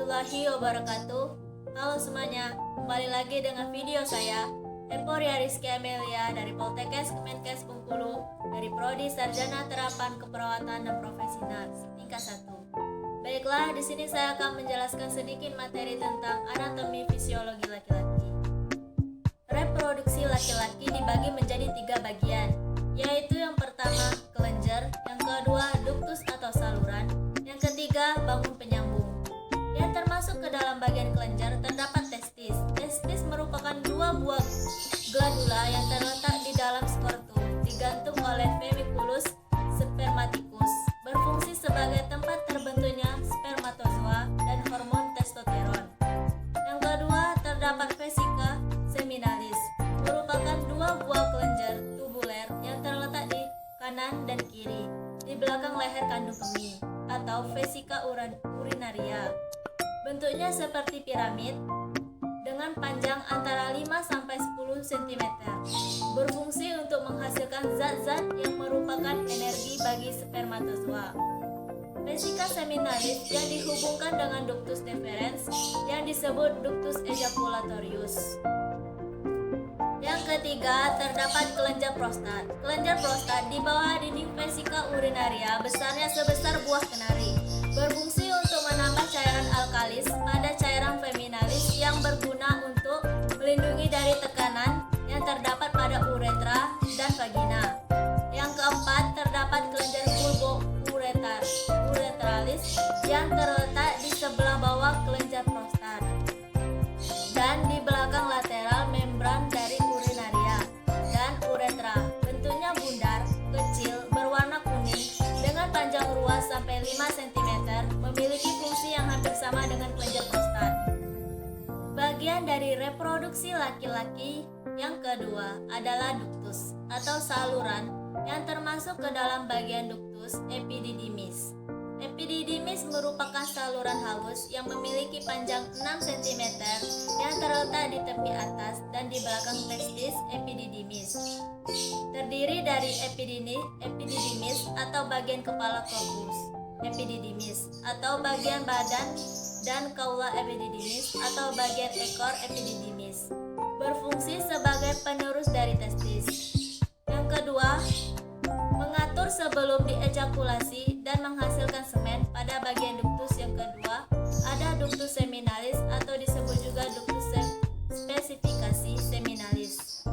warahmatullahi wabarakatuh. Halo semuanya, kembali lagi dengan video saya Eporia Rizky Amelia dari Poltekkes Kemenkes Bengkulu dari Prodi Sarjana Terapan Keperawatan dan Profesi Nars tingkat 1. Baiklah, di sini saya akan menjelaskan sedikit materi tentang anatomi fisiologi laki-laki. Reproduksi laki-laki dibagi menjadi 3 bagian, yaitu yang pertama kelenjar, yang kedua ductus atau saluran, yang ketiga bangun penyambung. Yang termasuk ke dalam bagian kelenjar terdapat testis. Testis merupakan 2 buah glandula yang terletak di dalam skrotum, digantung oleh femiculus spermaticus, berfungsi sebagai tempat terbentuknya spermatozoa dan hormon testosteron. Yang kedua terdapat vesika seminalis, merupakan 2 buah kelenjar tubuler yang terletak di kanan dan kiri di belakang leher kandung kemih atau vesika urinaria. Bentuknya seperti piramid dengan panjang antara 5-10 cm. Berfungsi untuk menghasilkan zat-zat yang merupakan energi bagi spermatozoa. Vesika seminalis yang dihubungkan dengan ductus deferens yang disebut ductus ejaculatorius. Yang ketiga terdapat kelenjar prostat. Kelenjar prostat di bawah dinding vesika urinaria besarnya sebesar buah kenari. Berfungsi untuk menambah cairan alkalis pada cairan feminalis yang berguna untuk melindungi dari tekanan yang terdapat pada uretra dan vagina. Yang keempat terdapat kelenjar uretralis yang terletak di sebelah bawah kelenjar prostat dan di belakang lateral membran dari urinaria dan uretra. Bentuknya bundar, kecil, berwarna kuning dengan panjang ruas sampai 5 cm, memiliki fungsi yang hampir sama dengan kelenjar prostat. Bagian dari reproduksi laki-laki yang kedua adalah ductus atau saluran yang termasuk ke dalam bagian ductus epididymis. Epididymis merupakan saluran halus yang memiliki panjang 6 cm yang terletak di tepi atas dan di belakang testis epididymis. Terdiri dari epididymis atau bagian kepala corpus epididymis atau bagian badan dan kaula epididymis atau bagian ekor epididymis. Berfungsi sebagai penerus dari testis. Yang kedua, mengatur sebelum diejakulasi dan menghasilkan semen. Pada bagian ductus yang kedua ada ductus seminalis atau disebut juga ductus spesifikasi seminalis,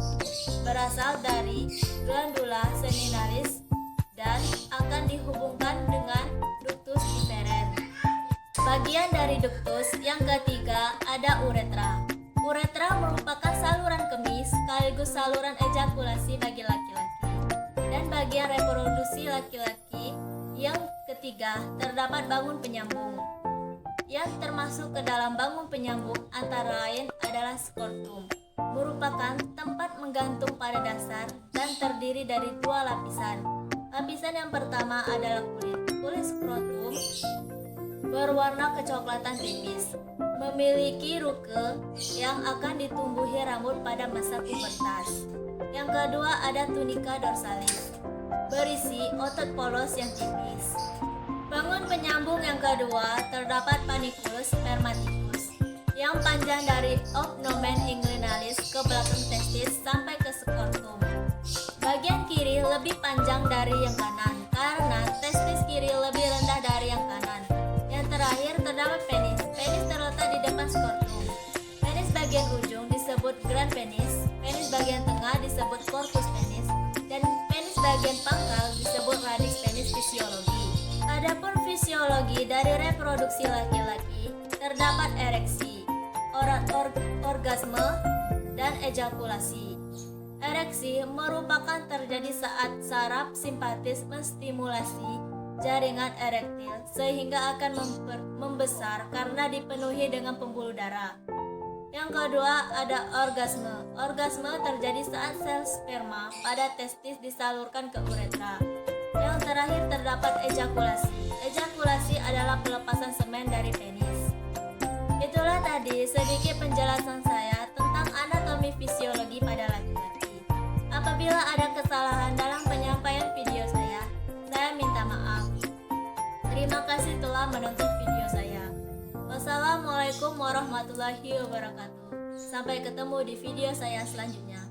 berasal dari glandula seminalis dan akan dihubungkan dengan ductus deferens. Bagian dari ductus yang ketiga ada uretra. Uretra merupakan saluran kemih sekaligus saluran ejakulasi bagi laki-laki. Dan bagian reproduksi laki-laki yang ketiga terdapat bangun penyambung. Yang termasuk ke dalam bangun penyambung antara lain adalah skrotum, merupakan tempat menggantung pada dasar dan terdiri dari 2 lapisan. Lapisan yang pertama adalah kulit skrotum berwarna kecoklatan tipis, memiliki ruke yang akan ditumbuhi rambut pada masa pubertas. Yang kedua ada tunika dorsalis, berisi otot polos yang tipis. Bangun penyambung yang kedua terdapat paniculus spermaticus yang panjang dari opnomen inguinalis ke belakang testis sampai ke skrotum. Bagian kiri lebih panjang dari yang kanan karena testis kiri lebih rendah dari yang kanan. Yang terakhir terdapat penis. Penis terletak di depan skrotum. Penis bagian ujung disebut grand penis, penis bagian tengah disebut corpus penis, dan penis bagian pangkal disebut radix penis fisiologi. Adapun fisiologi dari reproduksi laki-laki terdapat ereksi, orgasme, dan ejakulasi. Ereksi merupakan terjadi saat saraf simpatis menstimulasi jaringan erektil sehingga akan membesar karena dipenuhi dengan pembuluh darah. Yang kedua ada orgasme. Orgasme terjadi saat sel sperma pada testis disalurkan ke uretra. Yang terakhir terdapat ejakulasi. Ejakulasi adalah pelepasan semen dari penis. Itulah tadi sedikit penjelasan saya tentang anatomi fisiologi pada laki-laki. Apabila ada kesalahan dalam penyampaian video saya minta maaf. Terima kasih telah menonton video saya. Wassalamualaikum warahmatullahi wabarakatuh. Sampai ketemu di video saya selanjutnya.